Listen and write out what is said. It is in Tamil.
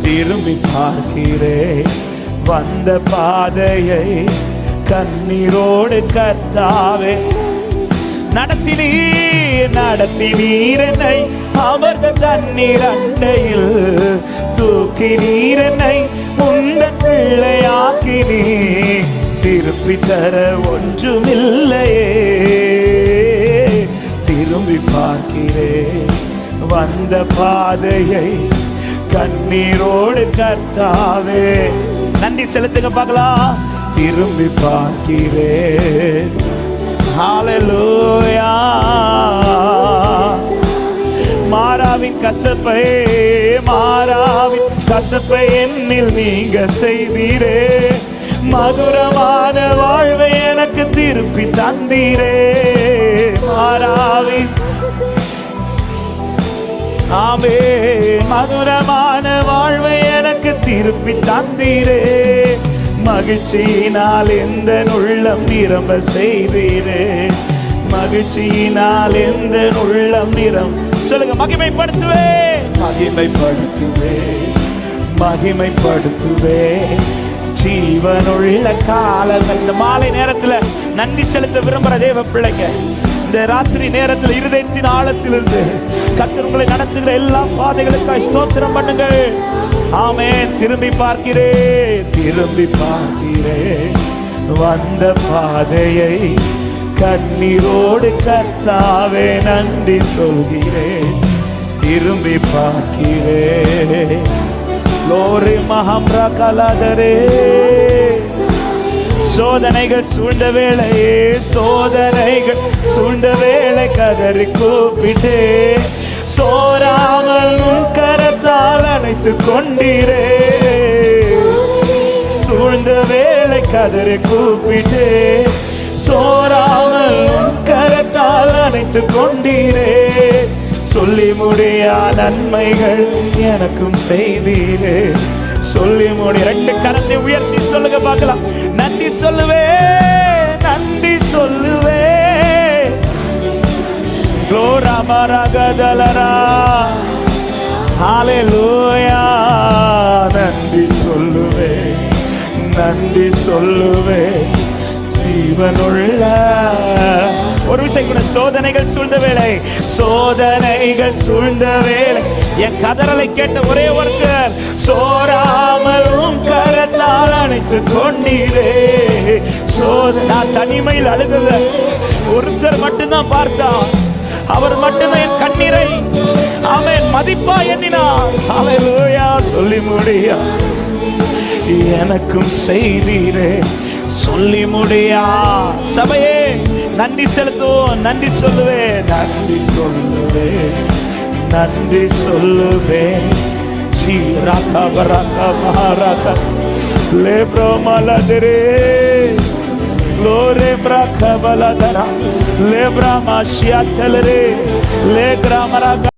திரும்பி பார்க்கிறேன் வந்த பாதையை, கண்ணீரோடு கர்த்தாவே நடத்தினீர் என்னை, அமர்ந்த தண்ணீர் அண்டையில் தூக்கி நீர் என்னை, உந்தன் பிள்ளையாக்கினீ. திருப்பி தர ஒன்றுமில்லையே, திரும்பி பார்க்கிறேன் வந்த பாதையை, கண்ணீரோடு கர்த்தாவே. நன்றி செலுத்துங்க பார்க்கலாம். திரும்பி பார்க்கிறேன். ஹல்லேலூயா. மாறாவின் கசப்பை என்னில் நீங்க செய்தீரே, மதுரமான வாழ்வை எனக்கு திருப்பி தந்தீரே. மாறாவின் ஆமே, மதுரமான வாழ்வை எனக்கு திருப்பி தந்தீரே. மகிழ்ச்சியினால் எந்த உள்ளம் நிரம்ப செய்தீரே, மகிழ்ச்சியினால் எந்த உள்ளம் நிரம்ப. சொல்லுங்க, மகிமைப்படுத்துவே ஜீவனுள்ள காலங்கள். இந்த மாலை நேரத்துல நன்றி செலுத்த விரும்புற தேவ பிள்ளைங்க, இந்த ராத்திரி நேரத்தில் இருதயத்தின் ஆழத்திலிருந்து கர்த்தர் உங்களை நடத்துகிற எல்லா பாதைகளுக்காக ஸ்தோத்திரம் பண்ணுங்கள். ஆமென். திரும்பி பார்க்கிறேன் வந்த பாதையை, கண்ணீரோடு கர்த்தாவே நன்றி சொல்கிறேன். திரும்பி பார்க்கிறேன். லோரி மஹம்ரா கலாதரே. சோதனைகள் சூழ்ந்த வேளையே, சோதனைகள் சூழ்ந்த வேளை கதறி கூப்பிட்டே, சோராமல் கரத்தால் அணைத்து கொண்டீரே. சூழ்ந்த வேளை கதறி கூப்பிட்டே, சோராமல் கரத்தால் அணைத்து கொண்டீரே. சொல்லி முடியா நன்மைகள் எனக்கும் செய்தீரே. சொல்லி முடி. 2 கரத்தை உயர்த்தி சொல்லுங்க பார்க்கலாம். நன்றி சொல்லுவே, நன்றி சொல்லுவே. க்ளோரா மரகதலரா. ஹல்லேலூயா. நன்றி சொல்லுவே, நன்றி சொல்லுவே ஜீவனுள்ள. ஒரு விஷயம் கூட, சோதனைகள் சூழ்ந்த வேளை, சோதனைகள் சூழ்ந்த வேளை என் கதறலை கேட்ட ஒரே ஒருத்தர், சோராமல் கரத்தால் அணைத்து கொண்டீரே. நான் தனிமையில் அழுதத ஒருத்தர் மட்டும்தான் பார்த்தார். அவர் மட்டும்தான் என் கண்ணீரை ஆமென் மதிப்பா எண்ணினார். ஹல்லேலூயா. சொல்லி முடியா எனக்கும் செய்தீரே. சொல்லி முடியா. சபையே நன்றி செலுத்துவோம். நன்றி சொல்லுவே, நன்றி சொல்லுவே, நன்றி சொல்லுவே. சீராக வரக மகாராக லேப்ரோ மலதரே. Glory braka baladara lebra mashia telere le gramara.